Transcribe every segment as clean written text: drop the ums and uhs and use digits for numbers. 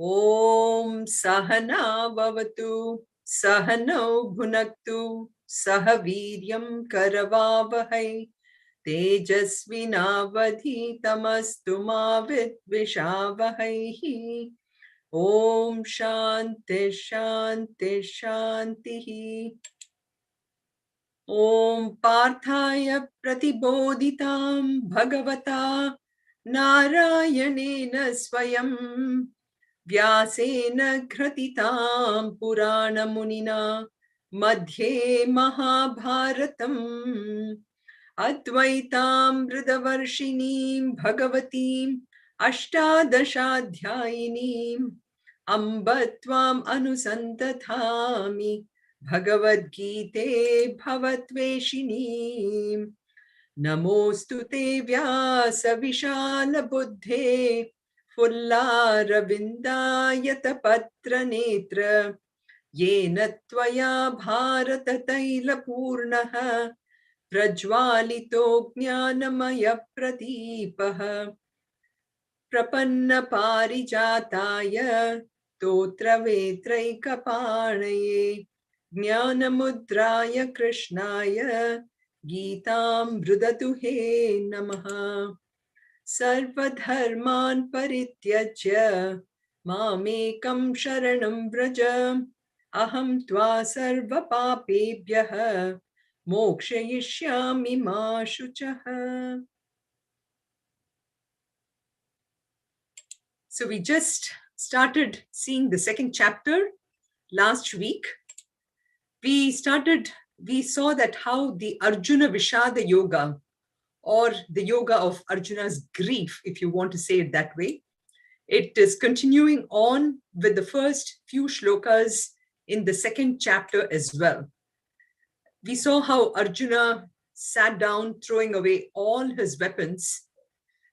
Om Sahana Bhavatu Sahano Bhunaktu Sahaviryam Karavavahai Tejasvinavadhitamastu ma vidvishavahai. Om Shanti Shanti Shanti. Om Parthaya Pratibodhitam Bhagavata Narayanena Swayam Vyasena Kratitam Purana Munina Madhye Mahabharatam Advaitam Vridavarshinim Bhagavatim Ashtadashadhyayinim Ambatvam Anusantathami Bhagavad Gita Bhavatveshinim Namostute Vyasa Vishala Buddhe Fullaravindayatapatra Netra Yena Tvaya Bharata Taila Purnaha Prajwalito Jnanamaya Pradipaha Prapanna Parijataya Totra Vetraikaparnaye Jnanamudraya Krishnaya Geetam Brudatu He Namaha Sarvadharman Parityajya Mamekam Sharanam Vraja Aham Tva Sarva Papebhyaha Mokshayishyami Ma Shuchaha. So we just started seeing the second chapter last week. We saw that how the Arjuna Vishada Yoga, or the yoga of Arjuna's grief, if you want to say it that way, it is continuing on with the first few shlokas in the second chapter as well. We saw how Arjuna sat down, throwing away all his weapons.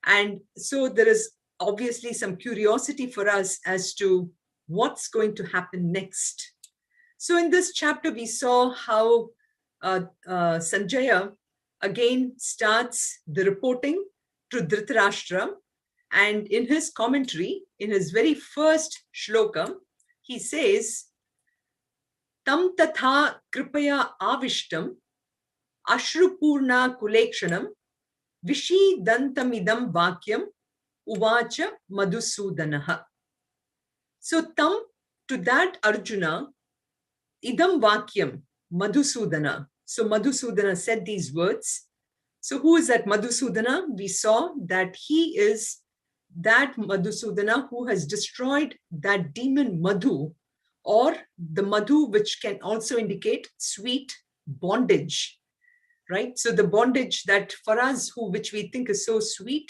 And so there is obviously some curiosity for us as to what's going to happen next. So in this chapter, we saw how Sanjaya again starts the reporting to Dhritarashtra. And in his commentary, in his very first shloka, he says, Tam tatha kripaya avishtam ashrupurna kulekshanam vishidantamidam vakyam uvacha madhusudanaha. So tam, to that Arjuna, idam vakyam madhusudana. So Madhusudana said these words. So who is that Madhusudana? We saw that he is that Madhusudana who has destroyed that demon Madhu, or the Madhu, which can also indicate sweet bondage, right? So the bondage that for us, which we think is so sweet.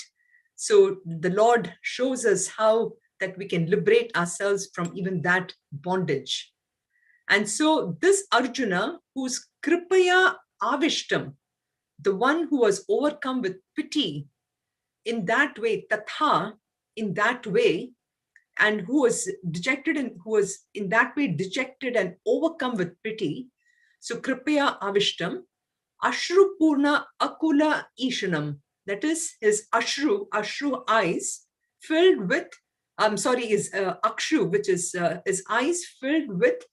So the Lord shows us how that we can liberate ourselves from even that bondage. And so this Arjuna, who's kripaya avishtam, the one who was overcome with pity in that way, tatha, in that way, and who was dejected and who was in that way dejected and overcome with pity. So kripaya avishtam, ashru purna akula ishanam, that is his ashru eyes filled with, his akshu, which is his eyes filled with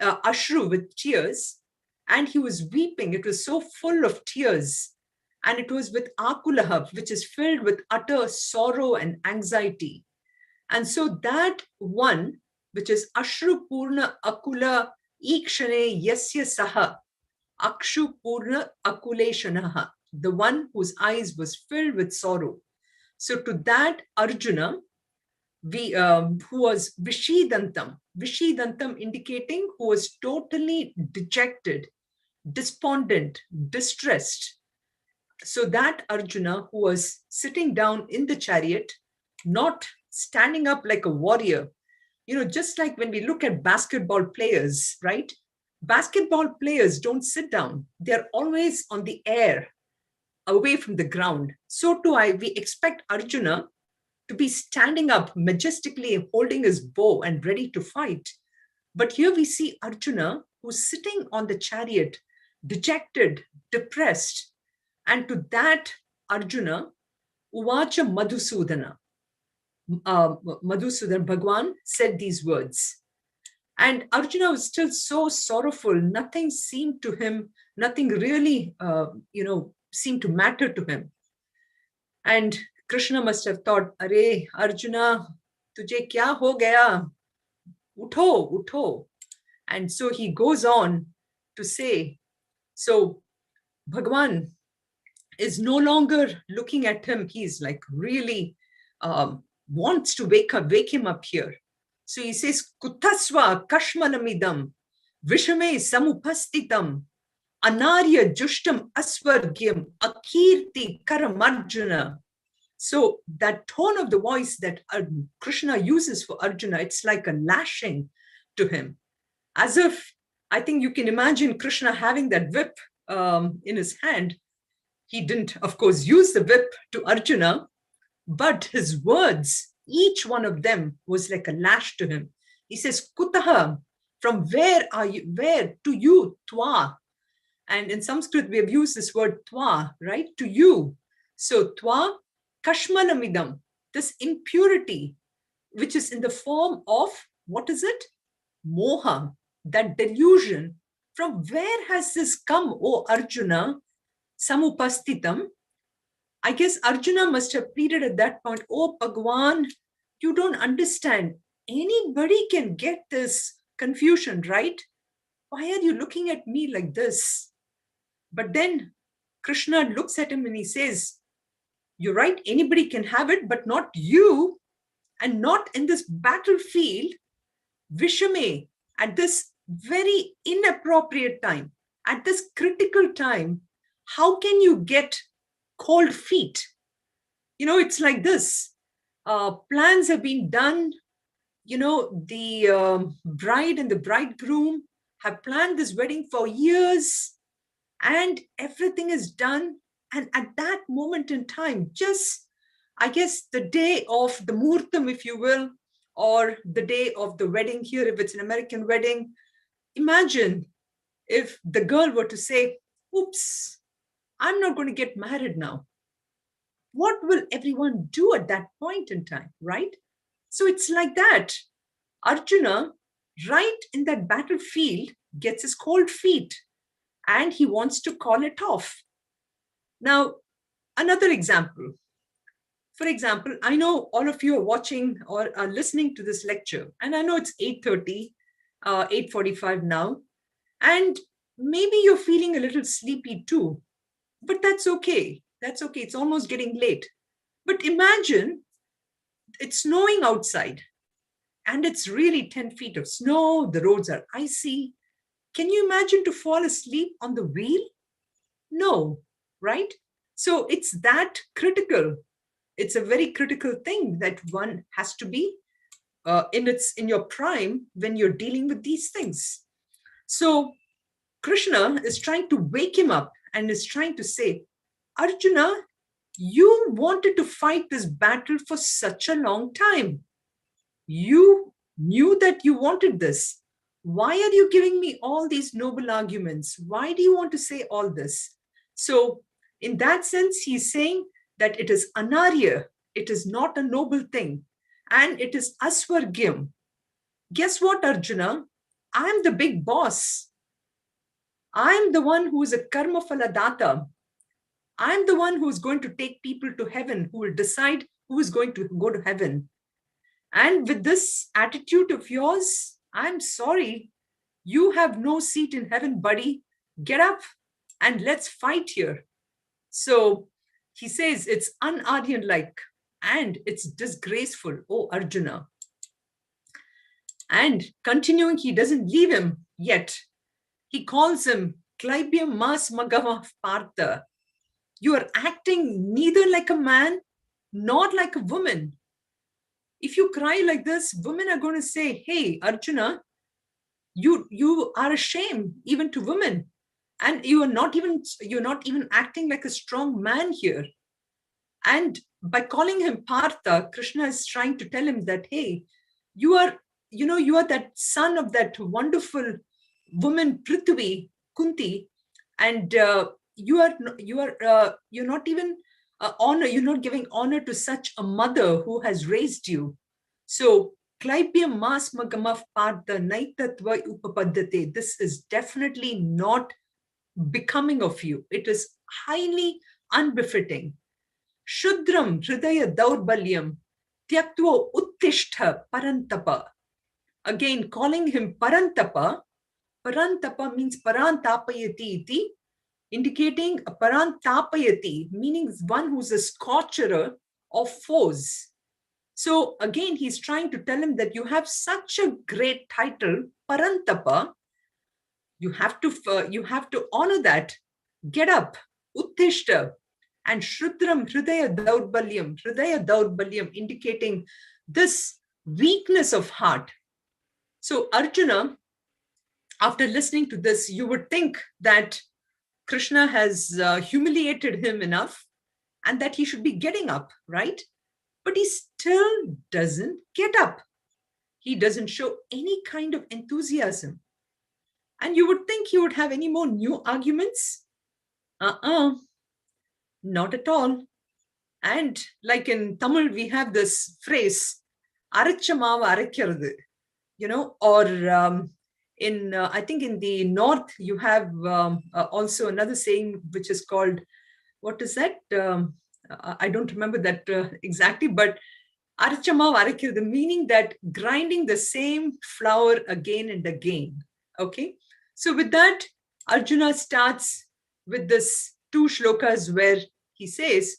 ashru, with tears, and he was weeping. It was so full of tears, and it was with akulaha, which is filled with utter sorrow and anxiety. And so that one, which is ashru purna akula ikshane yasya saha akshu purna akuleshanaha, the one whose eyes was filled with sorrow. So to that Arjuna, who was Vishidantam indicating who was totally dejected, despondent, distressed. So that Arjuna, who was sitting down in the chariot, not standing up like a warrior, just like when we look at basketball players, right? Basketball players don't sit down. They're always on the air, away from the ground. So too we expect Arjuna to be standing up majestically, holding his bow and ready to fight. But here we see Arjuna, who's sitting on the chariot, dejected, depressed. And to that Arjuna, Uvacha Madhusudana. Madhusudan, Bhagwan said these words. And Arjuna was still so sorrowful. Nothing seemed to him, nothing really, seemed to matter to him. And Krishna must have thought, Are, Arjuna, tujhe kya ho gaya? Utho, utho. And so he goes on to say, so Bhagwan is no longer looking at him. He's like really wants to wake him up here. So he says, Kutasva kashmanamidam vishame samupastitam anarya jushtam asvargyam akirti karamarjuna. So that tone of the voice that Krishna uses for Arjuna, it's like a lashing to him. As if, I think you can imagine Krishna having that whip in his hand. He didn't, of course, use the whip to Arjuna, but his words, each one of them was like a lash to him. He says, Kutaha, from where are you? Where? To you, Twa. And in Sanskrit, we have used this word Twa, right? To you. So Twa, Kashmanamidam, this impurity, which is in the form of, what is it? Moha, that delusion. From where has this come, O Arjuna? Samupastitam. I guess Arjuna must have pleaded at that point, oh Bhagwan, you don't understand. Anybody can get this confusion, right? Why are you looking at me like this? But then Krishna looks at him and he says, you're right, anybody can have it, but not you, and not in this battlefield, Vishame, at this very inappropriate time, at this critical time. How can you get cold feet? It's like this. Plans have been done. The bride and the bridegroom have planned this wedding for years, and everything is done. And at that moment in time, just, I guess, the day of the muhurtam, if you will, or the day of the wedding here, if it's an American wedding, imagine if the girl were to say, oops, I'm not going to get married now. What will everyone do at that point in time, right? So it's like that. Arjuna, right in that battlefield, gets his cold feet and he wants to call it off. Now, another example. For example, I know all of you are watching or are listening to this lecture, and I know it's 8:30, 8:45 now, and maybe you're feeling a little sleepy too. But that's okay. That's okay. It's almost getting late. But imagine it's snowing outside and it's really 10 feet of snow. The roads are icy. Can you imagine to fall asleep on the wheel? No, right? So it's that critical. It's a very critical thing that one has to be in your prime when you're dealing with these things. So Krishna is trying to wake him up and is trying to say, Arjuna, you wanted to fight this battle for such a long time. You knew that you wanted this. Why are you giving me all these noble arguments? Why do you want to say all this? So in that sense, he's saying that it is anarya. It is not a noble thing. And it is asvargyam. Guess what, Arjuna? I'm the big boss. I'm the one who is a karma phaladata. I'm the one who is going to take people to heaven, who will decide who is going to go to heaven. And with this attitude of yours, I'm sorry, you have no seat in heaven, buddy. Get up and let's fight here. So he says it's un-Aryan-like and it's disgraceful, oh Arjuna. And continuing, he doesn't leave him yet. He calls him Klaibyam Mas Magava Partha. You are acting neither like a man nor like a woman. If you cry like this, women are going to say, hey, Arjuna, you are a shame even to women. And you're not even acting like a strong man here. And by calling him Partha, Krishna is trying to tell him that, hey, you are that son of that wonderful woman Prithvi, Kunti, and you're not even honor, you're not giving honor to such a mother who has raised you. So, Klaibyam mas magamaf partha naitatva upapaddate. This is definitely not becoming of you. It is highly unbefitting. Shudram hridaya daurbalyam tyaktva uttishta parantapa. Again, calling him parantapa. Parantapa means parantapayati iti, indicating a parantapayati, meaning one who's a scorcher of foes. So again, he's trying to tell him that you have such a great title, Parantapa. You have to honor that. Get up, Uttishta, and Shrudram Hridaya Daurbalyam, indicating this weakness of heart. So Arjuna, after listening to this, you would think that Krishna has humiliated him enough and that he should be getting up, right? But he still doesn't get up. He doesn't show any kind of enthusiasm. And you would think he would have any more new arguments. Not at all. And like in Tamil, we have this phrase, arachamaava arakkirathu, or I think in the north, you have also another saying which is called, what is that? I don't remember that exactly, but arachamaava arakkirathu, meaning that grinding the same flour again and again. Okay. So with that, Arjuna starts with this 2 shlokas where he says,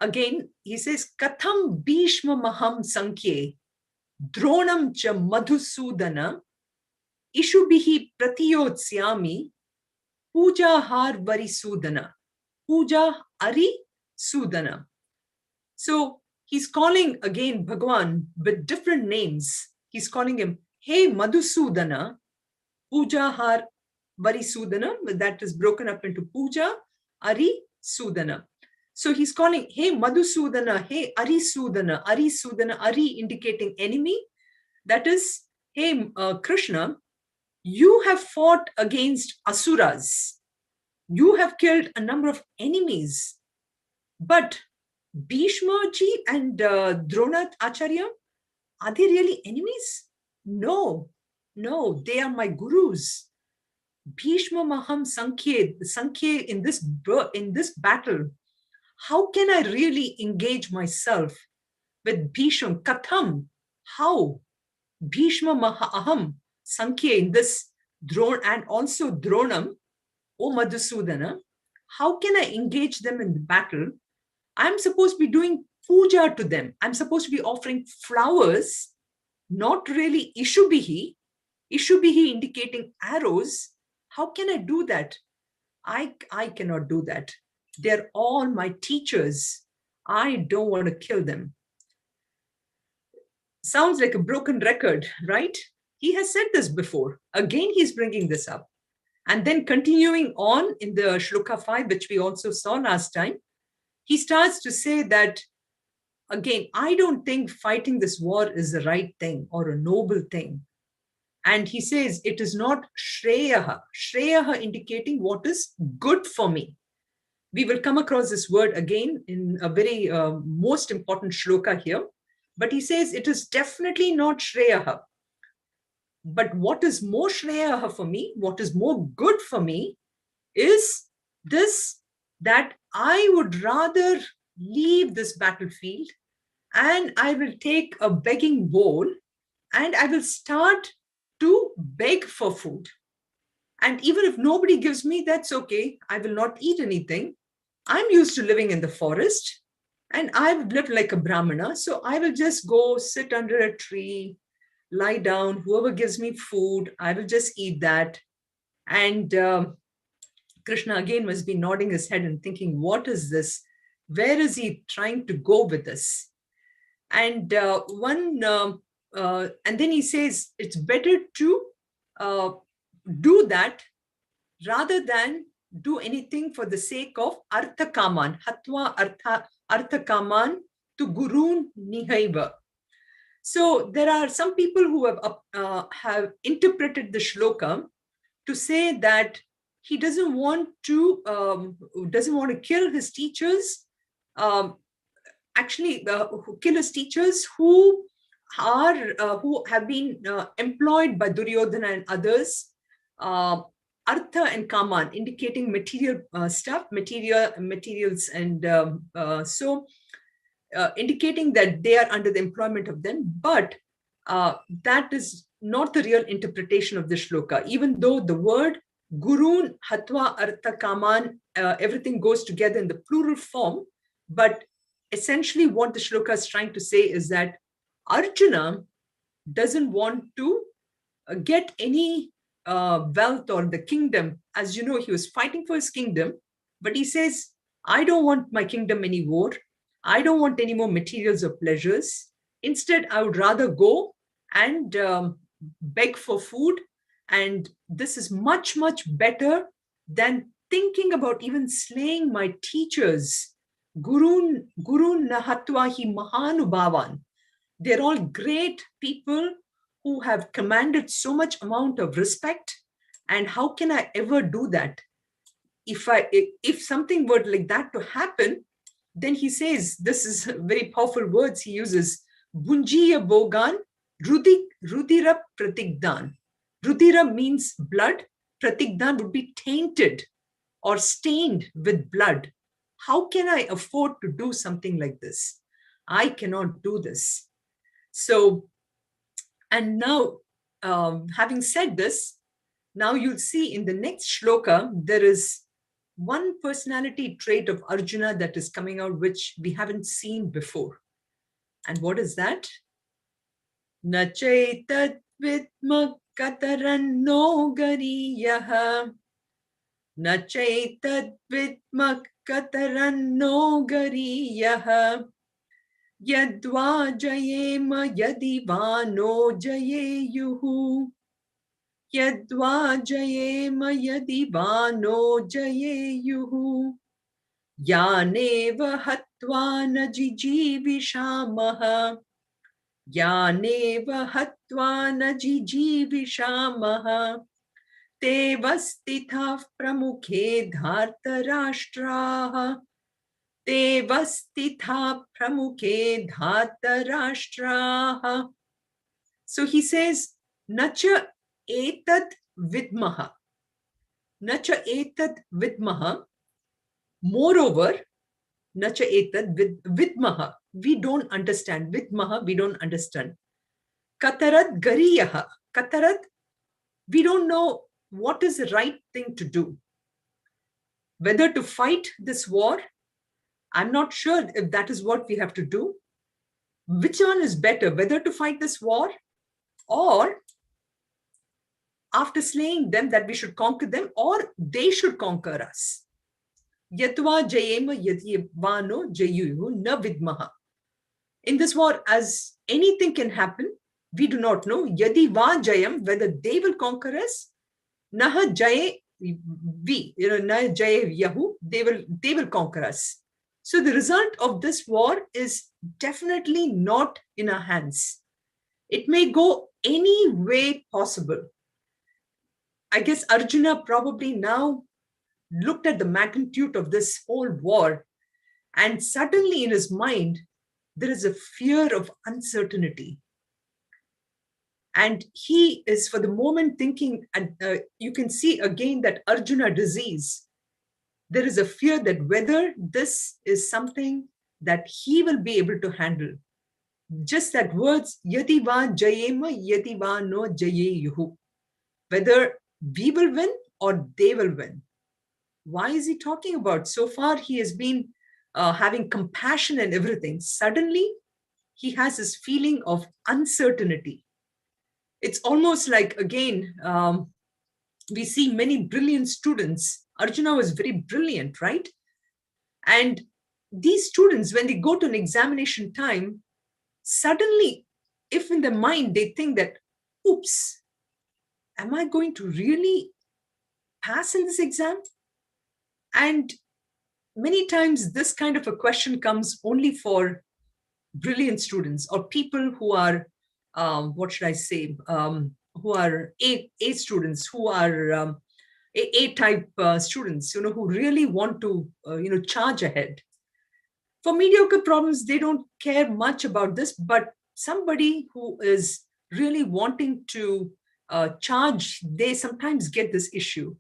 Katham Bhishma Maham Sankhye Dronam cha Madhusudana Ishubihi Pratiyotsyami Puja Har Varisudana. Puja Ari Sudana. So he's calling again Bhagwan with different names. He's calling him, Hey Madhusudana, Puja Har Varisudana, that is broken up into Puja, Ari, Sudana. So he's calling, Hey Madhusudana, Hey Ari Sudana, Ari indicating enemy. That is, Hey Krishna, you have fought against Asuras. You have killed a number of enemies. But Bhishma ji and Drona Acharya, are they really enemies? No, they are my gurus. Bhishma Maham Sankhye in this battle. How can I really engage myself with Bhishma? Katham, how? Bhishma Mahaham Sankhye in this Drona and also Dronam, O Madhusudana, how can I engage them in the battle? I'm supposed to be doing puja to them. I'm supposed to be offering flowers, not really Ishubihi indicating arrows. How can I do that? I cannot do that. They're all my teachers. I don't want to kill them. Sounds like a broken record, right? He has said this before. Again, he's bringing this up. And then continuing on in the Shloka 5, which we also saw last time, he starts to say that, again, I don't think fighting this war is the right thing or a noble thing. And he says, it is not Shreyaha. Shreyaha indicating what is good for me. We will come across this word again in a very most important shloka here. But he says, it is definitely not Shreyaha. But what is more Shreyaha for me, what is more good for me, is this, that I would rather leave this battlefield and I will take a begging bowl and I will start to beg for food. And even if nobody gives me, that's okay. I will not eat anything. I'm used to living in the forest and I've lived like a Brahmana. So I will just go sit under a tree, lie down. Whoever gives me food, I will just eat that. And Krishna again must be nodding his head and thinking, what is this? Where is he trying to go with this? And and then he says, it's better to do that rather than do anything for the sake of artha kaman, hatva artha kaman to gurun nihaiva. So there are some people who have interpreted the shloka to say that he doesn't want to kill his teachers um, actually Killer's teachers who have been employed by Duryodhana and others, Artha and Kaman, indicating material stuff, materials, and indicating that they are under the employment of them. But that is not the real interpretation of the shloka, even though the word Gurun, Hatva, Artha, Kaman, everything goes together in the plural form. But essentially, what the shloka is trying to say is that Arjuna doesn't want to get any wealth or the kingdom. As you know, he was fighting for his kingdom, but he says, I don't want my kingdom anymore. I don't want any more materials or pleasures. Instead, I would rather go and beg for food. And this is much, much better than thinking about even slaying my teachers. Gurun Nahatwahi Mahanubhavan. They're all great people who have commanded so much amount of respect. And how can I ever do that? If something were like that to happen, then he says, this is very powerful words he uses, Bunjiya Bogan, Rudira Pratigdan. Rudira means blood. Pratigdan would be tainted or stained with blood. How can I afford to do something like this? I cannot do this. So, and now, having said this, now you'll see in the next shloka, there is one personality trait of Arjuna that is coming out, which we haven't seen before. And what is that? Na chaitat vidma kataranno gariyaha. Na chaitat vidma kataranno gariyaha. Yadva jayema yadi vano jayeyuhu. Yadva jayema yadi vano jayeyuhu. Yaneva hatva na jijivishamaha. Yaneva hatva na jijivishamaha. Te vastitha pramukhe dhartarashtraha. Te vastitha pramukhe dhartarashtraha. So he says, Nacha etad vidmaha. Nacha etad vidmaha. Moreover, Nacha etad vidmaha. We don't understand. Vidmaha, we don't understand. Katarad gariyaha. Katarad, we don't know what is the right thing to do. Whether to fight this war, I'm not sure if that is what we have to do. Which one is better, whether to fight this war or after slaying them that we should conquer them, or they should conquer us. Yatva jayema yadyavano jayuhu na vidmaha. In this war, as anything can happen, we do not know. Yadi va jayam, whether they will conquer us. Naha jaye vi, na jaye yahu, they will conquer us. So the result of this war is definitely not in our hands. It may go any way possible. I guess Arjuna probably now looked at the magnitude of this whole war, and suddenly in his mind, there is a fear of uncertainty. And he is for the moment thinking, and you can see again that Arjuna disease, there is a fear that whether this is something that he will be able to handle. Just that words, yati va jayema, yati va no jayeyuhu. Whether we will win or they will win. Why is he talking about? So far, he has been having compassion and everything. Suddenly, he has this feeling of uncertainty. It's almost like, again, we see many brilliant students. Arjuna was very brilliant, right? And these students, when they go to an examination time, suddenly, if in their mind they think that, oops, am I going to really pass in this exam? And many times this kind of a question comes only for brilliant students or people who are, what should I say, who are A students, who are A-type students, who really want to, charge ahead. For mediocre problems, they don't care much about this, but somebody who is really wanting to charge, they sometimes get this issue.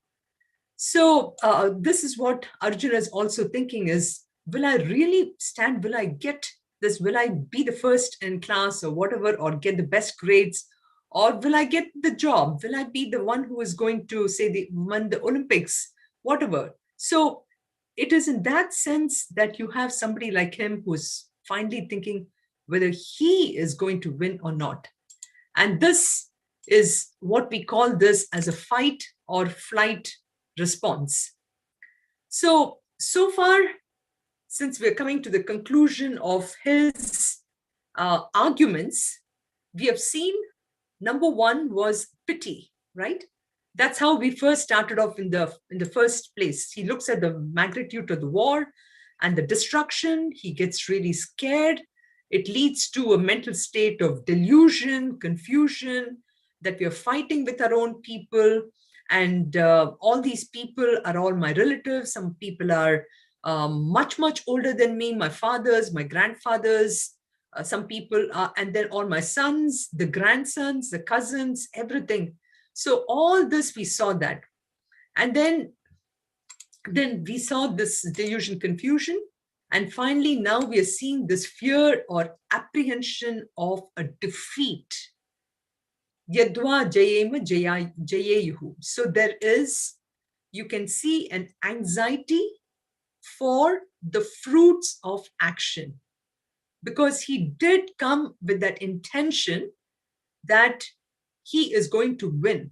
So this is what Arjuna is also thinking is, will I really stand? Will I get this? Will I be the first in class or whatever, or get the best grades? Or will I get the job? Will I be the one who is going to say win the Olympics? Whatever. So it is in that sense that you have somebody like him who's finally thinking whether he is going to win or not. And this is what we call this as a fight or flight response. So far, since we're coming to the conclusion of his arguments, we have seen number one was pity, right? That's how we first started off in the first place. He looks at the magnitude of the war and the destruction. He gets really scared. It leads to a mental state of delusion, confusion, that we are fighting with our own people. And all these people are all my relatives. Some people are much, much older than me, my fathers, my grandfathers. Some people are, and then all my sons, the grandsons, the cousins, everything. So all this, we saw that. And then we saw this delusion, confusion. And finally, now we are seeing this fear or apprehension of a defeat. Yadva jayema jayeyuhu. So there is, you can see an anxiety for the fruits of action, because he did come with that intention that he is going to win.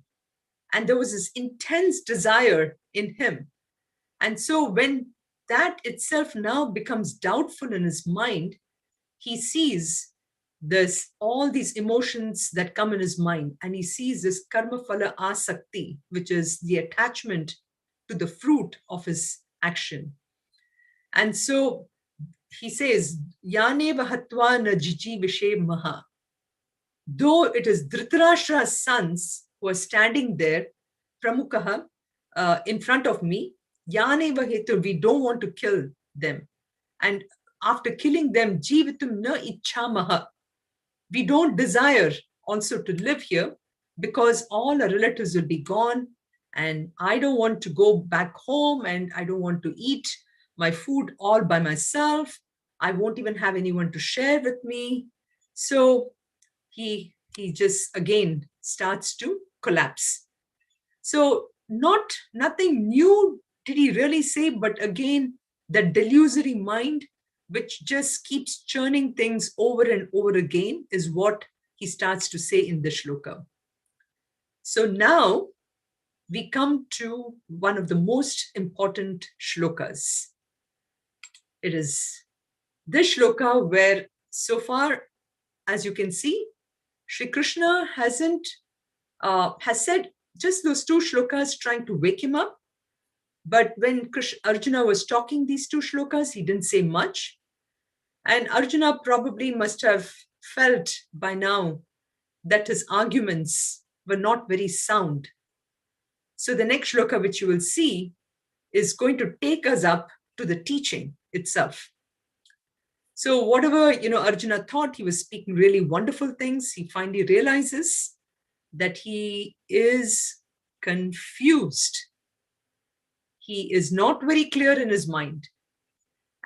And there was this intense desire in him. And so when that itself now becomes doubtful in his mind, he sees this, all these emotions that come in his mind, and he sees this karma phala asakti, which is the attachment to the fruit of his action. And so he says, Yane vahatva na jiji vishe maha. Though it is Dhritarashtra's sons who are standing there, pramukaha, in front of me, Yane vahetu, we don't want to kill them. And after killing them, jivitum na ichhamaha, we don't desire also to live here, because all our relatives will be gone, and I don't want to go back home, and I don't want to eat my food all by myself. I won't even have anyone to share with me. So he just again starts to collapse. So nothing new did he really say, but again, the delusory mind, which just keeps churning things over and over again, is what he starts to say in the shloka. So now we come to one of the most important shlokas. It is this shloka where, so far, as you can see, Shri Krishna has said just those two shlokas trying to wake him up. But when Arjuna was talking these two shlokas, he didn't say much. And Arjuna probably must have felt by now that his arguments were not very sound. So the next shloka, which you will see, is going to take us up to the teaching itself. So whatever, Arjuna thought he was speaking really wonderful things, he finally realizes that he is confused. He is not very clear in his mind.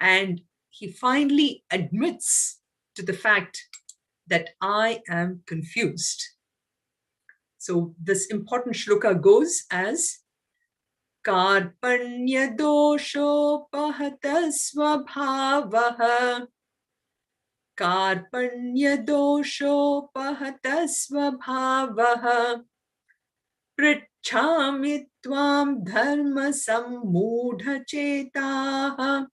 And he finally admits to the fact that I am confused. So this important shloka goes as Karpanya dosho pahata svabhavaha. Karpanya dosho pahata svabhavaha. Pritchami tvam dharma sammudha chetaha.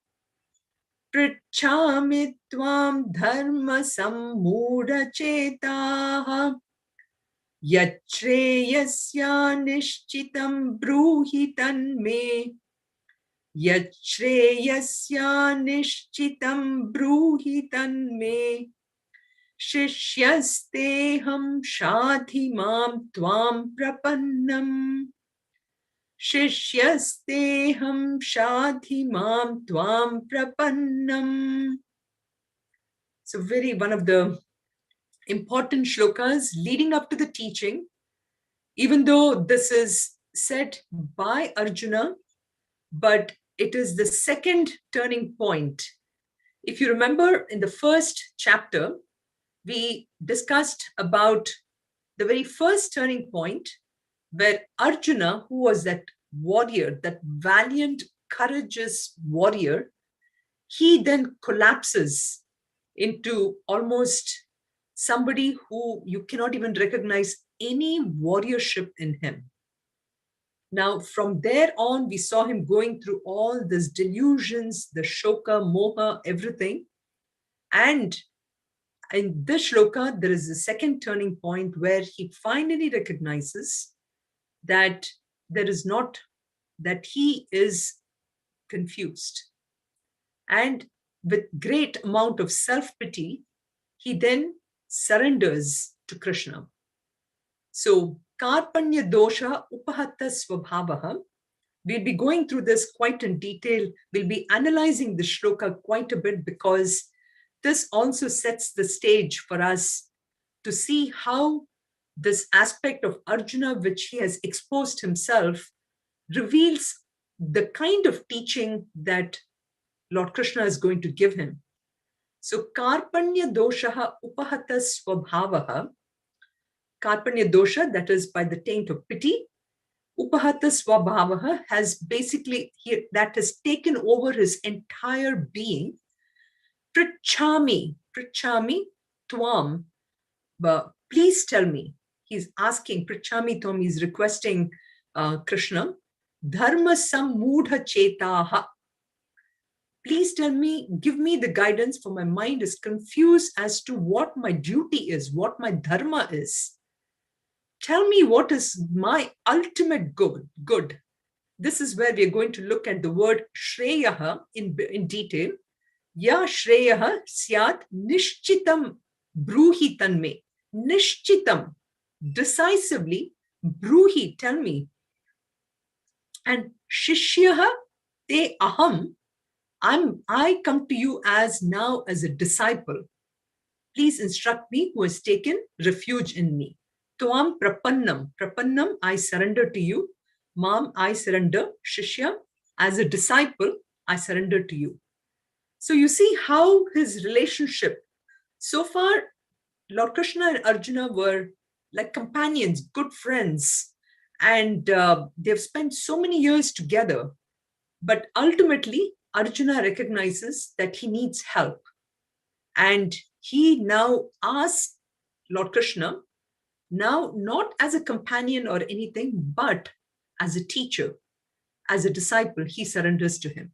Pritchami tvam dharma sammudha chetaha. Yachreyasya nishchitam bruhi tanme. Yachreyasya nishchitam bruhi tanme. Shishyasteham shadhimam tvam prapannam. Shishyasteham shadhi mam tvam prapannam. So one of the important shlokas leading up to the teaching, even though this is said by Arjuna, but it is the second turning point. If you remember in the first chapter, we discussed about the very first turning point where Arjuna, who was that warrior, that valiant, courageous warrior, he then collapses into almost somebody who you cannot even recognize any warriorship in him. Now, from there on, we saw him going through all these delusions, the shoka, moha, everything. And in this shloka, there is a second turning point where he finally recognizes that there is not, that he is confused. And with great amount of self-pity, he then surrenders to Krishna. So, Karpanya dosha upahata swabhavaha. We'll be going through this quite in detail. We'll be analyzing the shloka quite a bit because this also sets the stage for us to see how this aspect of Arjuna, which he has exposed himself, reveals the kind of teaching that Lord Krishna is going to give him. So, Karpanya doshaha upahata swabhavaha. Karpanya dosha, that is by the taint of pity. Upahata swabhavaha has basically, that has taken over his entire being. Prichami tvam. Please tell me. He's asking, Prichami tvam, he's requesting Krishna. Dharma sammudha chetaha. Please tell me, give me the guidance, for my mind is confused as to what my duty is, what my dharma is. Tell me what is my ultimate good. This is where we are going to look at the word shreyaha in detail. Ya shreyaha syat nishchitam bruhi tanme. Nishchitam, decisively, bruhi, tell me. And shishyaha te aham, I come to you as now as a disciple. Please instruct me who has taken refuge in me. Tvam prapannam, I surrender to you. Mam, I surrender. Shishya, as a disciple, I surrender to you. So you see how his relationship, so far, Lord Krishna and Arjuna were like companions, good friends, and they've spent so many years together. But ultimately, Arjuna recognizes that he needs help. And he now asks Lord Krishna, now not as a companion or anything, but as a teacher, as a disciple, he surrenders to him.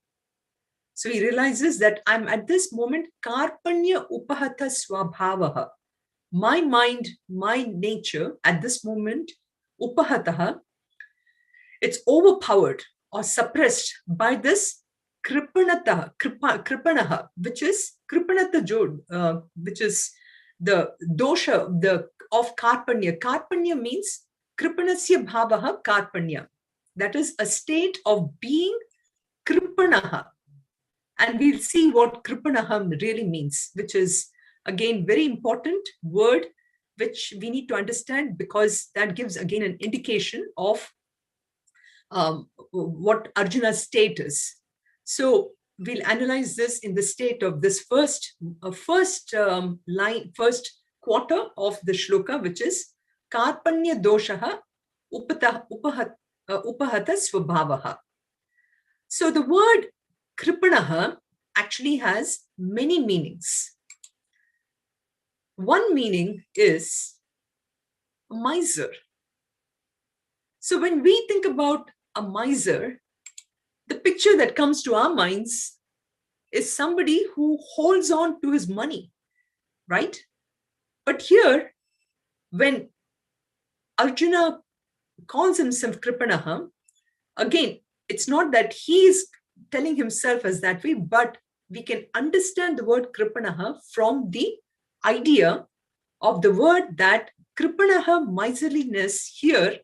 So he realizes that I'm at this moment, karpanya upahata swabhavaha. My mind, my nature at this moment, upahataha, it's overpowered or suppressed by this kripanaha, which is kripanata jod, which is the dosha of karpanya. Karpanya means kripanasya bhavaha karpanya. That is a state of being kripanaha. And we'll see what kripanaha really means, which is again very important word which we need to understand, because that gives again an indication of what Arjuna's state is. So we'll analyze this in the state of this first quarter of the shloka, which is karpanya doshaha upahata swabhavaha. So the word kripanaha actually has many meanings. One meaning is miser. So when we think about a miser, the picture that comes to our minds is somebody who holds on to his money, right? But here, when Arjuna calls himself Kripanaha, again, it's not that he's telling himself as that way, but we can understand the word Kripanaha from the idea of the word that Kripanaha, miserliness here,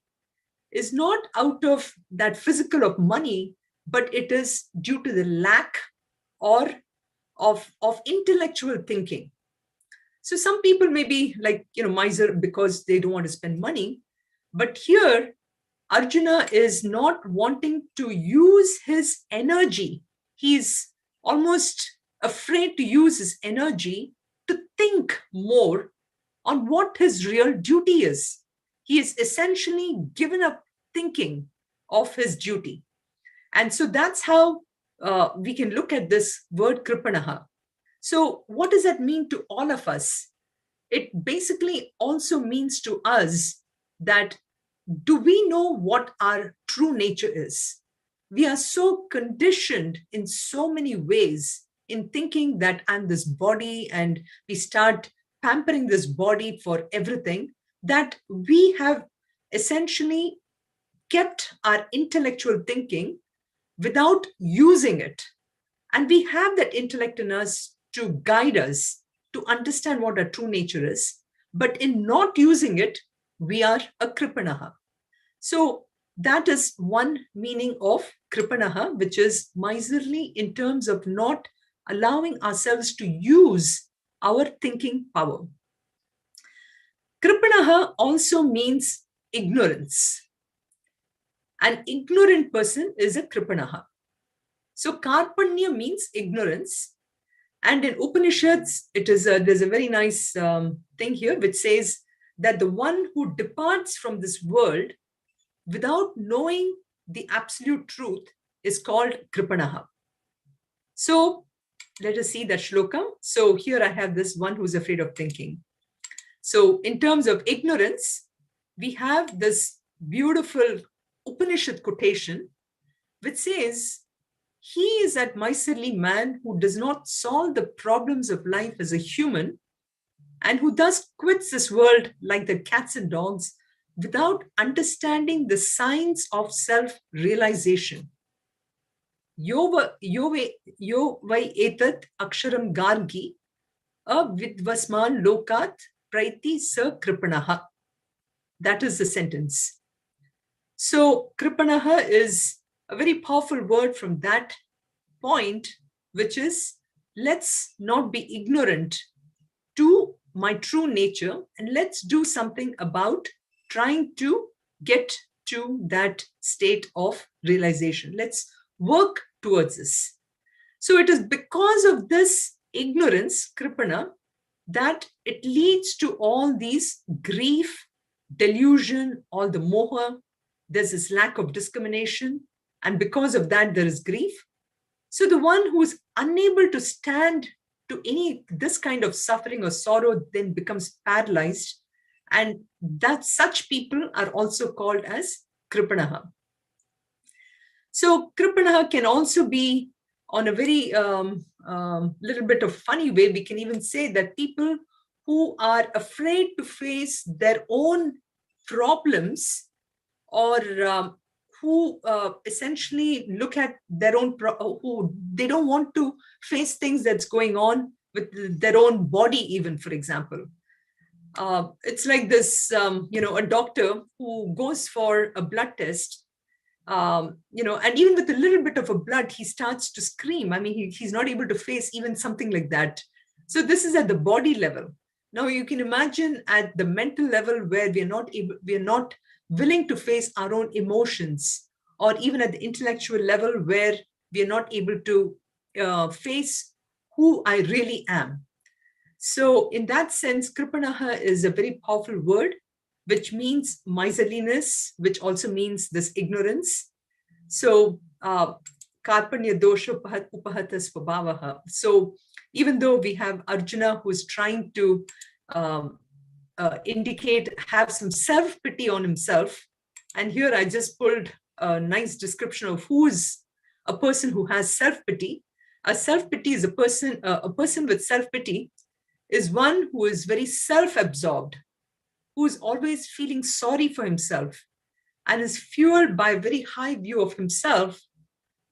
is not out of that physical of money, but it is due to the lack or of intellectual thinking. So some people may be like, miser because they don't want to spend money. But here, Arjuna is not wanting to use his energy. He's almost afraid to use his energy to think more on what his real duty is. He is essentially given up thinking of his duty. And so that's how we can look at this word kripanaha. So what does that mean to all of us? It basically also means to us that, do we know what our true nature is? We are so conditioned in so many ways in thinking that I'm this body, and we start pampering this body for everything, that we have essentially kept our intellectual thinking without using it. And we have that intellect in us to guide us to understand what our true nature is. But in not using it, we are a kripanaha. So that is one meaning of kripanaha, which is miserly in terms of not allowing ourselves to use our thinking power. Kripanaha also means ignorance. An ignorant person is a kripanaha. So karpanya means ignorance. And in Upanishads, there's a very nice thing here which says that the one who departs from this world without knowing the absolute truth is called kripanaha. So let us see that shloka. So here I have this one who's afraid of thinking. So in terms of ignorance, we have this beautiful Upanishad quotation which says, he is that miserly man who does not solve the problems of life as a human, and who thus quits this world like the cats and dogs without understanding the signs of self-realization. Yo vai etat aksharam gargi avidvasman lokat praiti sa kripanaha. That is the sentence. So kripanaha is a very powerful word from that point, which is, let's not be ignorant to my true nature, and let's do something about trying to get to that state of realization. Let's work towards this. So it is because of this ignorance, kripana, that it leads to all these grief, delusion, all the moha. There's this lack of discrimination, and because of that, there is grief. So the one who is unable to stand to this kind of suffering or sorrow then becomes paralyzed, and that such people are also called as kripanaha. So kripanaha can also be on a very little bit of funny way. We can even say that people who are afraid to face their own problems, or who essentially look at their own, who they don't want to face things that's going on with their own body, even, for example. It's like this, a doctor who goes for a blood test, and even with a little bit of a blood, he starts to scream. I mean, he's not able to face even something like that. So this is at the body level. Now you can imagine at the mental level, where we are not willing to face our own emotions, or even at the intellectual level where we are not able to face who I really am. So in that sense, kripanaha is a very powerful word, which means miserliness, which also means this ignorance. So karpanya dosha upahata svabhavaha. So even though we have Arjuna who is trying to have some self-pity on himself, and here I just pulled a nice description of who's a person who has self-pity. A self-pity is a person with self-pity is one who is very self-absorbed, who is always feeling sorry for himself, and is fueled by a very high view of himself,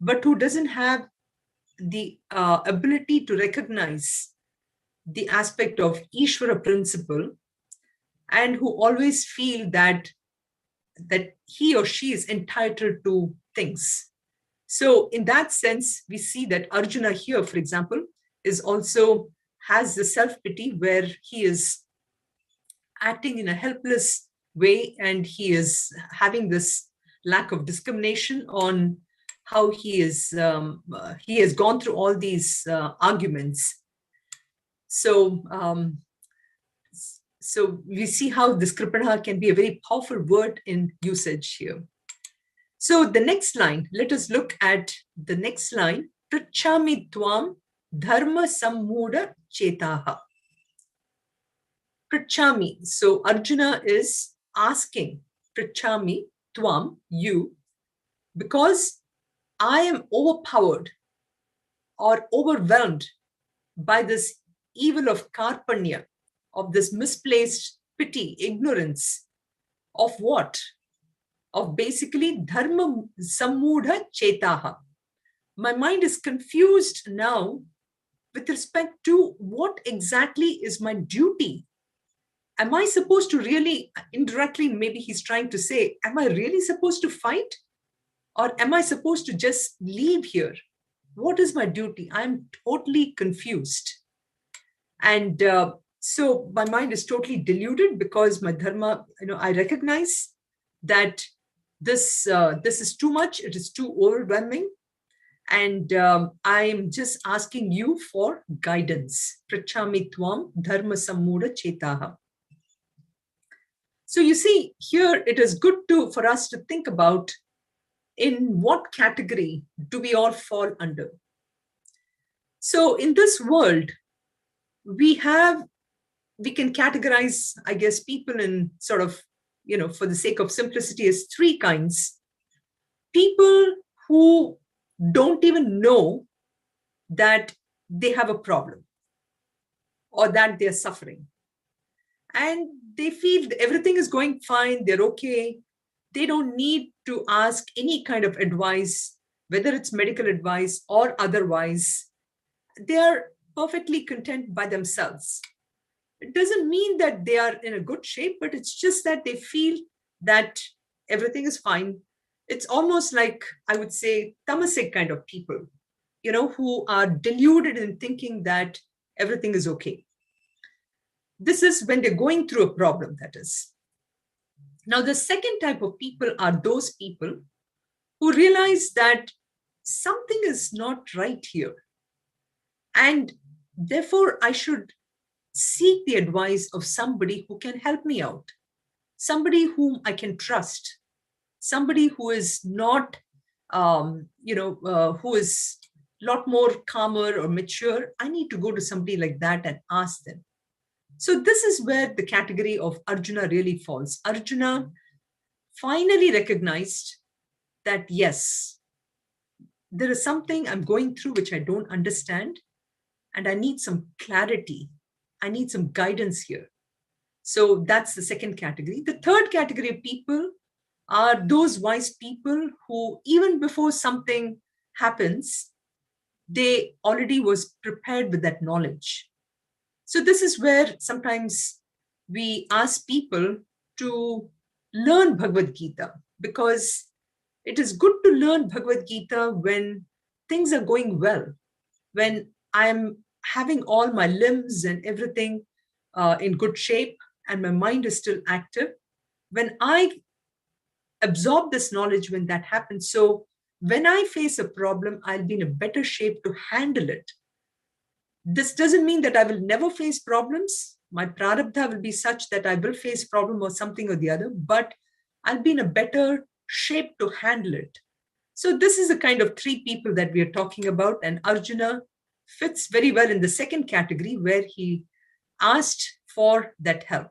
but who doesn't have the ability to recognize the aspect of Ishvara principle, and who always feel that that he or she is entitled to things. So in that sense, we see that Arjuna here, for example, is also has the self-pity where he is acting in a helpless way, and he is having this lack of discrimination on how he has gone through all these arguments. So so we see how this Kripaha can be a very powerful word in usage here. So the next line, let us look at the next line. Prichami tvam dharma sammuda chetaha. Prichami. So Arjuna is asking, Prichami tvam, you, because I am overpowered or overwhelmed by this evil of karpanya, of this misplaced pity, ignorance of what? Of basically dharma sammudha chetaha. My mind is confused now with respect to what exactly is my duty. Am I supposed to really, indirectly, maybe he's trying to say, am I really supposed to fight? Or am I supposed to just leave here? What is my duty? I'm totally confused. And so my mind is totally deluded because my dharma, I recognize that this is too much, it is too overwhelming. And I'm just asking you for guidance. Prachami tvam dharma sammuda chetaha. So you see, here it is good for us to think about in what category do we all fall under. So in this world, we can categorize, I guess, people in sort of, for the sake of simplicity, as three kinds. People who don't even know that they have a problem or that they're suffering. And they feel everything is going fine, they're okay. They don't need to ask any kind of advice, whether it's medical advice or otherwise. They are perfectly content by themselves. It doesn't mean that they are in a good shape, but it's just that they feel that everything is fine. It's almost like, I would say, tamasic kind of people, who are deluded in thinking that everything is okay. This is when they're going through a problem, that is. Now, the second type of people are those people who realize that something is not right here. And therefore, I should seek the advice of somebody who can help me out, somebody whom I can trust, somebody who is not, who is a lot more calmer or mature. I need to go to somebody like that and ask them. So this is where the category of Arjuna really falls. Arjuna finally recognized that, yes, there is something I'm going through which I don't understand, and I need some clarity. I need some guidance here. So that's the second category. The third category of people are those wise people who, even before something happens, they already was prepared with that knowledge. So this is where sometimes we ask people to learn Bhagavad Gita, because it is good to learn Bhagavad Gita when things are going well, when I'm having all my limbs and everything in good shape and my mind is still active. When I absorb this knowledge, when that happens, so when I face a problem, I'll be in a better shape to handle it. This doesn't mean that I will never face problems. My prarabdha will be such that I will face problem or something or the other, but I'll be in a better shape to handle it. So this is the kind of three people that we are talking about, and Arjuna fits very well in the second category where he asked for that help.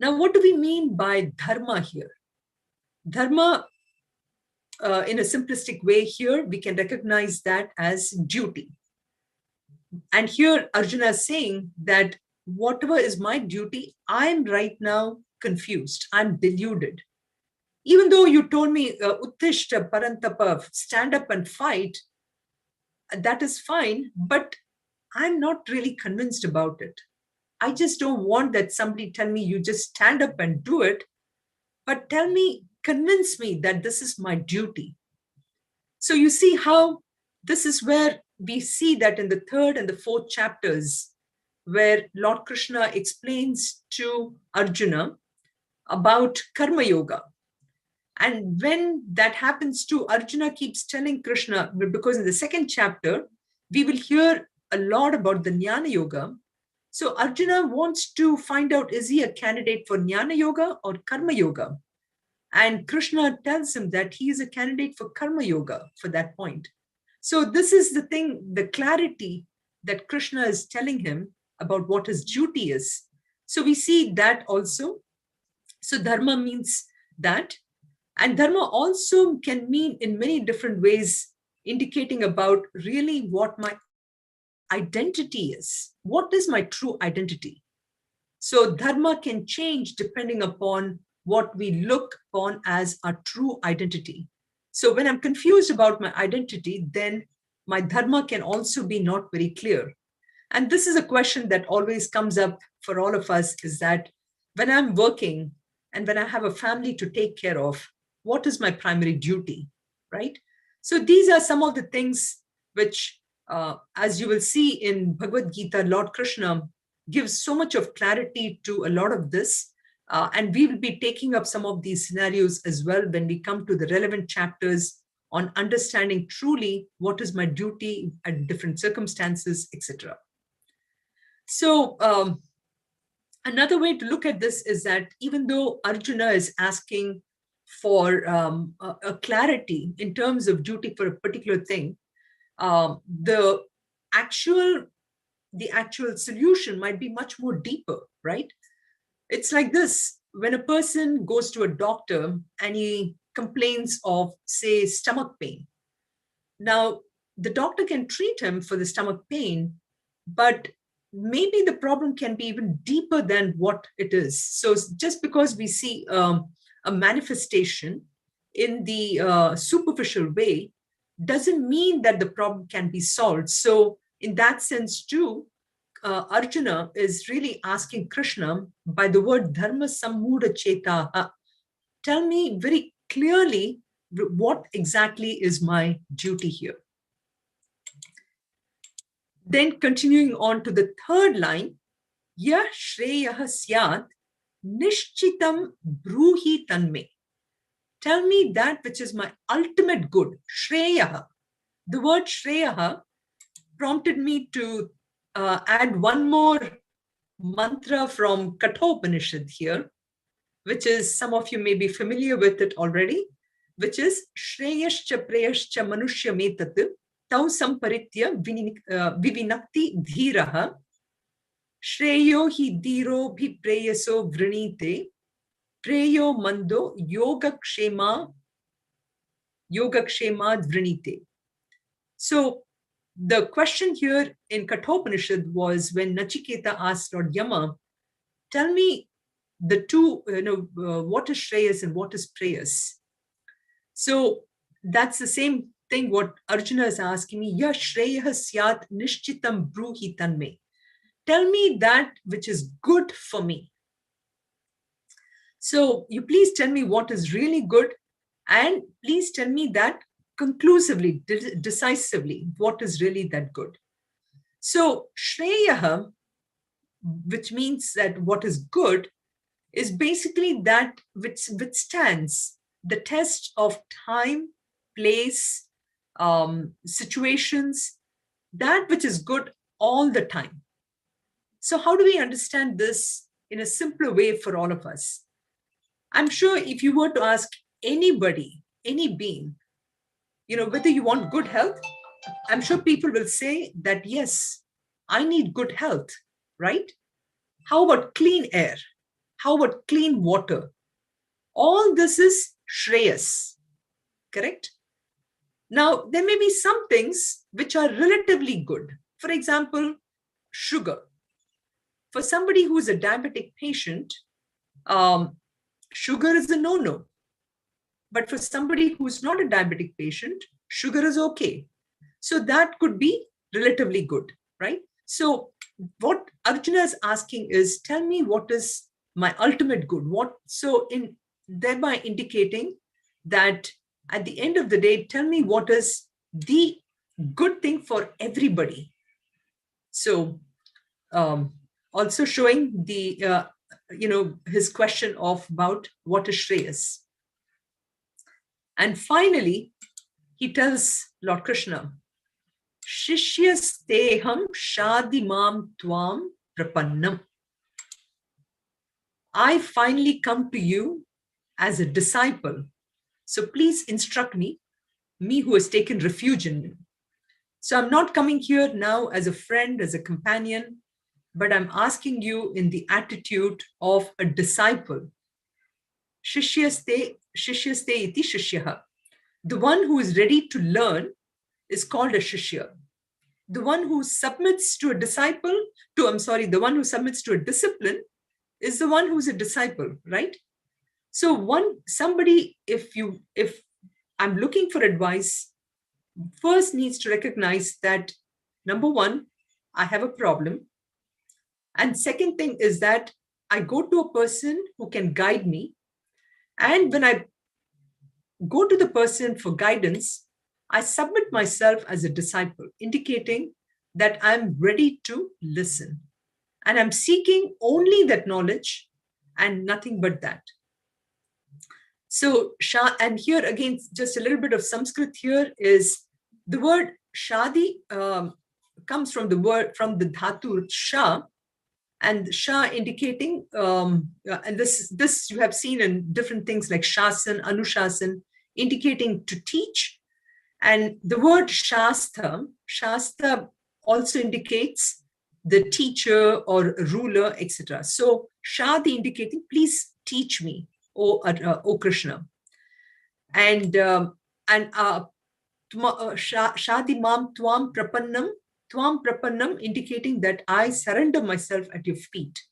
Now, what do we mean by dharma here? Dharma, in a simplistic way here, we can recognize that as duty. And here Arjuna is saying that whatever is my duty, I'm right now confused. I'm deluded. Even though you told me, Uttishta Parantapa, stand up and fight, that is fine, but I'm not really convinced about it. I just don't want that somebody tell me you just stand up and do it. but tell me, convince me that this is my duty. So you see how this is where we see that in the third and the fourth chapters, where Lord Krishna explains to Arjuna about Karma Yoga. And when that happens too, Arjuna keeps telling Krishna, because in the second chapter, we will hear a lot about the Jnana Yoga. So Arjuna wants to find out, is he a candidate for Jnana Yoga or Karma Yoga? And Krishna tells him that he is a candidate for Karma Yoga for that point. So this is the thing, the clarity that Krishna is telling him about what his duty is. So we see that also. So dharma means that. And dharma also can mean in many different ways, indicating about really what my identity is. What is my true identity? So dharma can change depending upon what we look upon as our true identity. So when I'm confused about my identity, then my dharma can also be not very clear. And this is a question that always comes up for all of us, is that when I'm working and when I have a family to take care of, what is my primary duty, right? So these are some of the things which, as you will see in Bhagavad Gita, Lord Krishna gives so much of clarity to a lot of this. And we will be taking up some of these scenarios as well when we come to the relevant chapters on understanding truly what is my duty at different circumstances, etc. So another way to look at this is that even though Arjuna is asking for a clarity in terms of duty for a particular thing, the actual solution might be much more deeper, right? It's like this: when a person goes to a doctor and he complains of, say, stomach pain. Now, the doctor can treat him for the stomach pain, but maybe the problem can be even deeper than what it is. So just because we see a manifestation in the superficial way doesn't mean that the problem can be solved. So in that sense too, Arjuna is really asking Krishna by the word dharma sammuda cheta, tell me very clearly what exactly is my duty here. Then continuing on to the third line, ya shreyah syat nishchitam bruhi tanme. Tell me that which is my ultimate good, shreyah. The word shreyah prompted me to add one more mantra from Kathopanishad here, which is, some of you may be familiar with it already, which is Shreyascha Preyascha Manushya Metat Tau Samparitya Vivinakti Dhiraha Shreyo Hi Dhiro Bhi Preyaso Vrinite Preyo Mando Yogakshema Vrinite. So the question here in Kathopanishad was when Nachiketa asked Lord Yama, tell me the two, what is Shreyas and what is Preyas? So that's the same thing what Arjuna is asking me. Ya Shreyah Syat Nishchitam Bruhi Tanme. Tell me that which is good for me. So you please tell me what is really good, and please tell me that conclusively, decisively, what is really that good. So Shreyaha, which means that what is good, is basically that which withstands the test of time, place, situations, that which is good all the time. So how do we understand this in a simpler way for all of us? I'm sure if you were to ask anybody, any being, whether you want good health, I'm sure people will say that, yes, I need good health, right? How about clean air? How about clean water? All this is Shreyas, correct? Now, there may be some things which are relatively good. For example, sugar. For somebody who is a diabetic patient, sugar is a no-no. But for somebody who's not a diabetic patient, sugar is okay. So that could be relatively good, right? So what Arjuna is asking is, tell me what is my ultimate good. So in thereby indicating that at the end of the day, tell me what is the good thing for everybody. So also showing the, his question about what is Shreyas. And finally, he tells Lord Krishna, Shishyasteham shadimam tvam prapannam. I finally come to you as a disciple. So please instruct me who has taken refuge in you. So I'm not coming here now as a friend, as a companion, but I'm asking you in the attitude of a disciple. Shishyaste iti shishyaha. The one who is ready to learn is called a shishya. The one who submits to a the one who submits to a discipline is the one who's a disciple, right? So if I'm looking for advice, first needs to recognize that, number one, I have a problem. And second thing is that I go to a person who can guide me. And when I go to the person for guidance, I submit myself as a disciple, indicating that I'm ready to listen. And I'm seeking only that knowledge and nothing but that. So, and here again, just a little bit of Sanskrit here is the word shadi comes from the dhatu sha, and sha indicating, and this you have seen in different things like shasan, anushasan, indicating to teach. And the word shasta also indicates the teacher or ruler, etc. So shadi indicating, please teach me, O Krishna. And shadi mam tvam prapannam, indicating that I surrender myself at your feet.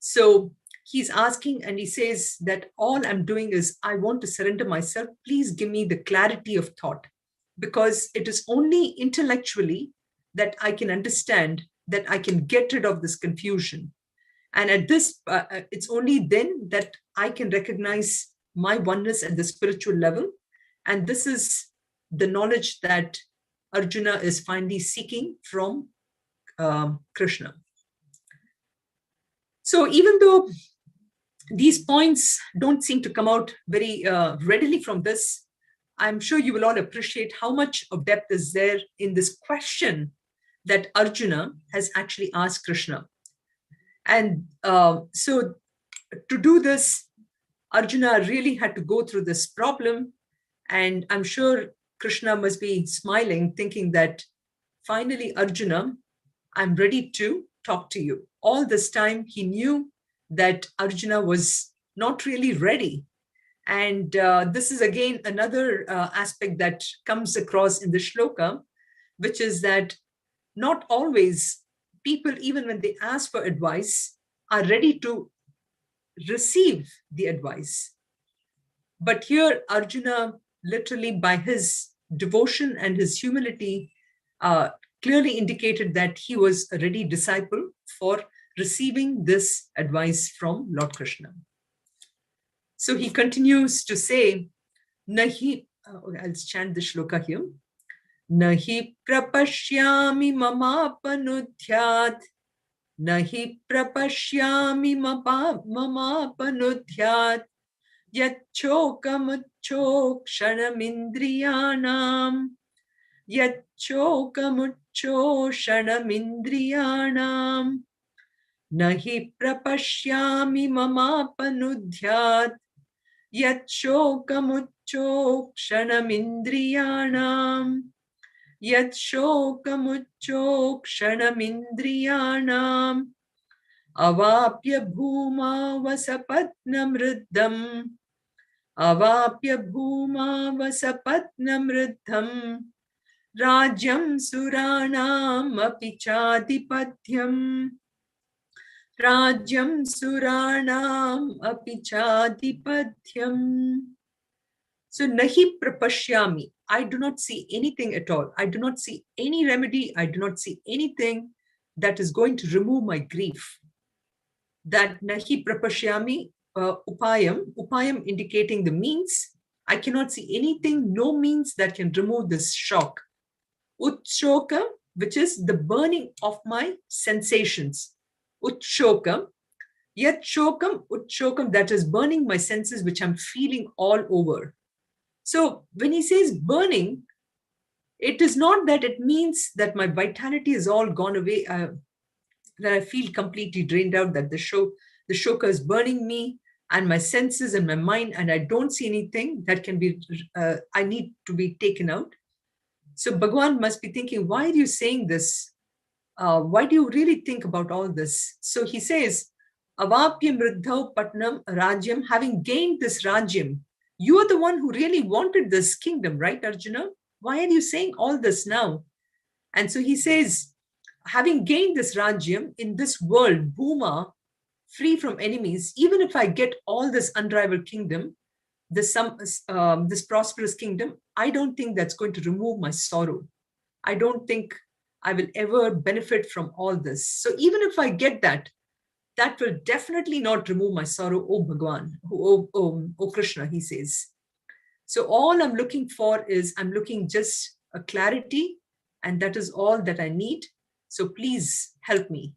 So he's asking, and he says that all I'm doing is I want to surrender myself. Please give me the clarity of thought, because it is only intellectually that I can understand, that I can get rid of this confusion. And at this, it's only then that I can recognize my oneness at the spiritual level. And this is the knowledge that Arjuna is finally seeking from Krishna. So even though these points don't seem to come out very readily from this, I'm sure you will all appreciate how much of depth is there in this question that Arjuna has actually asked Krishna. And so to do this, Arjuna really had to go through this problem. And I'm sure Krishna must be smiling, thinking that finally, Arjuna, I'm ready to talk to you. All this time, he knew that Arjuna was not really ready. And this is again another aspect that comes across in the shloka, which is that not always people, even when they ask for advice, are ready to receive the advice. But here, Arjuna, literally by his devotion and his humility, clearly indicated that he was a ready disciple for receiving this advice from Lord Krishna. So he continues to say, Nahi, I'll chant the shloka here. Nahi prapashyami mamapanudhyat. Nahi prapashyami mamapanudhyat. Yacchokamucchokshanamindriyanam. Yacchokamucchokshanamindriyanam. Nahi prapashyami mamapanudhyat. Yacchokamucchokshanamindriyanam. Yacchokamucchokshanamindriyanam. Avapya bhuma vasapatnamriddham. Avapya bhuma vasapatnamriddham. Rajyam suranam apichadipadyam. Rajyam suranam apichadipadyam. So nahi prapashyami. I do not see anything at all. I do not see any remedy. I do not see anything that is going to remove my grief. That nahi prapashyami upayam indicating the means. I cannot see anything, no means that can remove this shock. Utshoka, which is the burning of my sensations. Utshokam, yet shokam, utshokam, that is burning my senses, which I'm feeling all over. So when he says burning, it is not that it means that my vitality is all gone away, that I feel completely drained out, that the shoka is burning me and my senses and my mind, and I don't see anything that can be, I need to be taken out. So Bhagwan must be thinking, why are you saying this? Why do you really think about all this? So he says, Avapyam Riddhav Patnam Rajyam, having gained this Rajyam, you are the one who really wanted this kingdom, right, Arjuna? Why are you saying all this now? And so he says, having gained this Rajyam in this world, Bhuma, free from enemies, even if I get all this unrivaled kingdom, this prosperous kingdom, I don't think that's going to remove my sorrow. I don't think I will ever benefit from all this. So even if I get that, that will definitely not remove my sorrow, O Bhagwan, O Krishna, he says. So all I'm looking for is, I'm looking just a clarity, and that is all that I need. So please help me,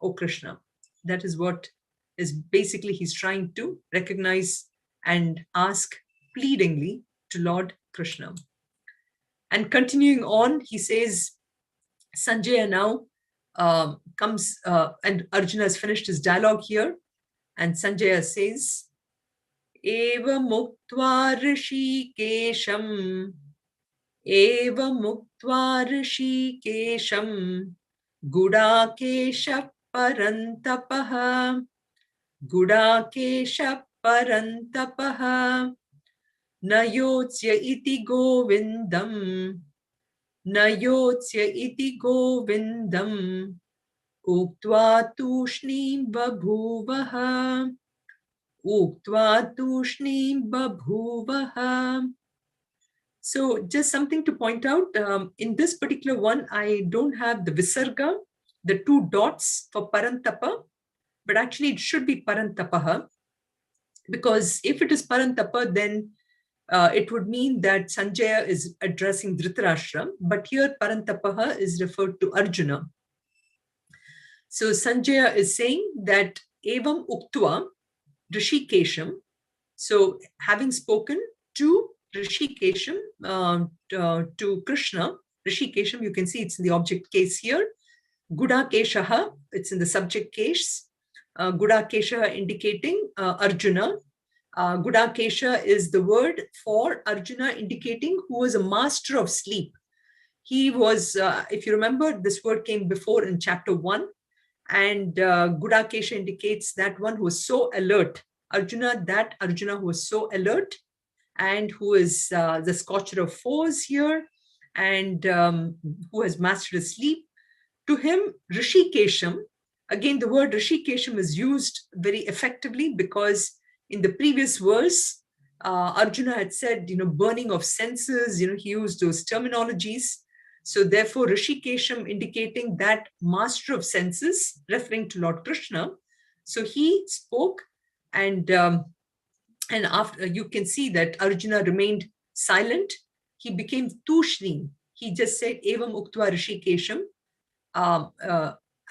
O Krishna. That is what is basically he's trying to recognize and ask pleadingly to Lord Krishna. And continuing on, he says, Sanjaya now comes, and Arjuna has finished his dialogue here, and Sanjaya says, Eva muktva rishikesham, Eva muktva rishikesham, Gudakesha parantapaha, Gudakesha parantapaha, Nayotsya iti govindam, Nayotsya iti govindam, Uktva tushnim babhuvaha, Uktva tushnim babhuvaha. So just something to point out, in this particular one, I don't have the visarga, the two dots for parantapa, but actually it should be parantapaha, because if it is parantapa, then it would mean that Sanjaya is addressing Dhritarashtra, but here parantapaha is referred to Arjuna. So Sanjaya is saying that evam uktva rishikesham, so having spoken to Rishikesham, to Krishna, Rishikesham, you can see it's in the object case here. Gudakeshaha, it's in the subject case. Gudakeshaha indicating Arjuna. Gudakesha is the word for Arjuna, indicating who was a master of sleep. He was, if you remember, this word came before in chapter 1, and Gudakesha indicates that one who was so alert. Arjuna, that Arjuna who was so alert, and who is the scorcher of foes here, and who has mastered his sleep. To him, Rishikesham, again, the word Rishikesham is used very effectively, because in the previous verse, Arjuna had said, burning of senses, he used those terminologies. So therefore, Rishikesham indicating that master of senses, referring to Lord Krishna. So he spoke, and after, you can see that Arjuna remained silent. He became tushni. He just said, Evam uktva Rishikesham.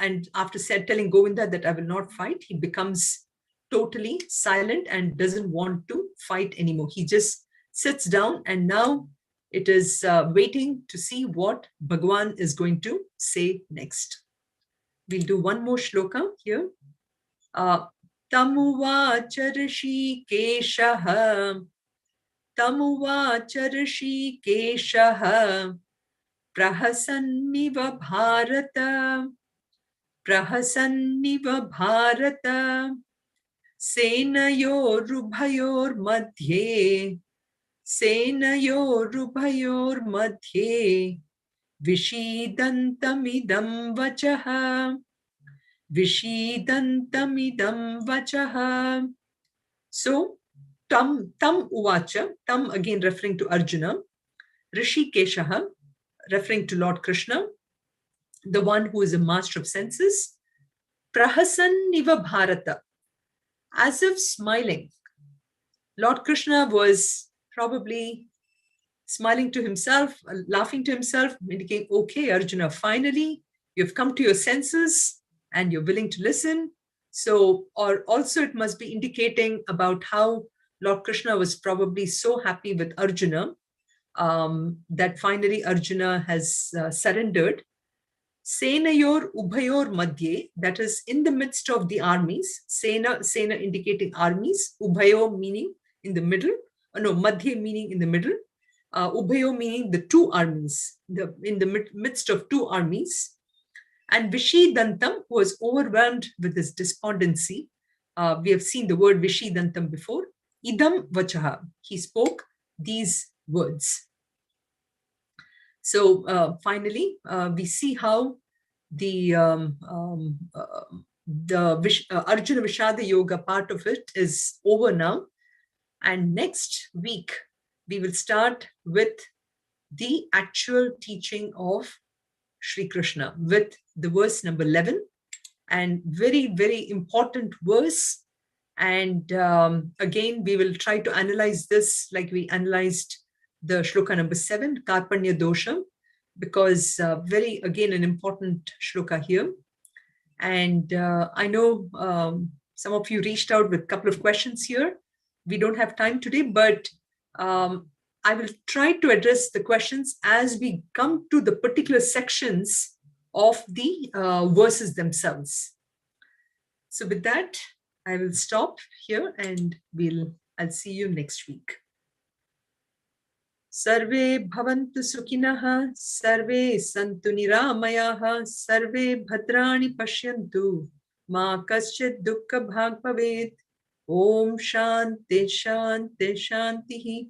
And after telling Govinda that I will not fight, he becomes totally silent and doesn't want to fight anymore. He just sits down, and now it is waiting to see what Bhagwan is going to say next. We'll do one more shloka here. Tamuvacha Rishikeshaha, Tamuvacha Rishikeshaha, Prahasanniva Bharata, Prahasanniva Bharata, Senayor Rubhayor Madhye, Senayor Rubhayor Madhye, Vishidantamidam Vachaha, Vishidantamidam Vachaha. So, Tam Uvacha, Tam again referring to Arjuna, Rishikeshaha, referring to Lord Krishna, the one who is a master of senses, Prahasanniva Bharata. as if smiling. Lord Krishna was probably smiling to himself, laughing to himself, indicating, okay, Arjuna, finally, you've come to your senses and you're willing to listen. So, or also it must be indicating about how Lord Krishna was probably so happy with Arjuna that finally Arjuna has surrendered. Senayor Ubhayor Madhye, that is in the midst of the armies. Sena indicating armies. Ubhayo meaning in the middle. No, Madhye meaning in the middle. Ubhayo meaning the two armies, in the midst of two armies. And Vishidantam, who was overwhelmed with his despondency. We have seen the word Vishidantam before. Idam Vachaha, he spoke these words. So finally, we see how the Arjuna Vishada Yoga part of it is over now. And next week, we will start with the actual teaching of Sri Krishna with the verse number 11, and very, very important verse. And again, we will try to analyze this like we analyzed the shloka number 7, Karpanya Dosham, because very, again, an important shloka here. And I know some of you reached out with a couple of questions here. We don't have time today, but I will try to address the questions as we come to the particular sections of the verses themselves. So with that, I will stop here and I'll see you next week. Sarve bhavantu sukhinah, sarve santu niramayaha, sarve bhadrani pashyantu, ma kaschid dukkha bhag bhavet. Om shanti shanti shantihi.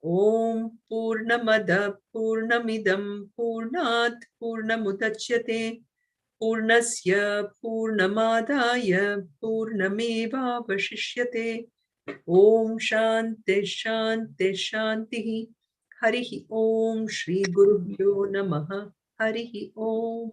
Om purnamada purnamidam purnat purnamudachyate. Purnasya Purnamadaya Purnameva Vashishyate. Om Shanti Shanti Shanti. Harihi Om Shri Gurubhyo Namaha. Harihi Om.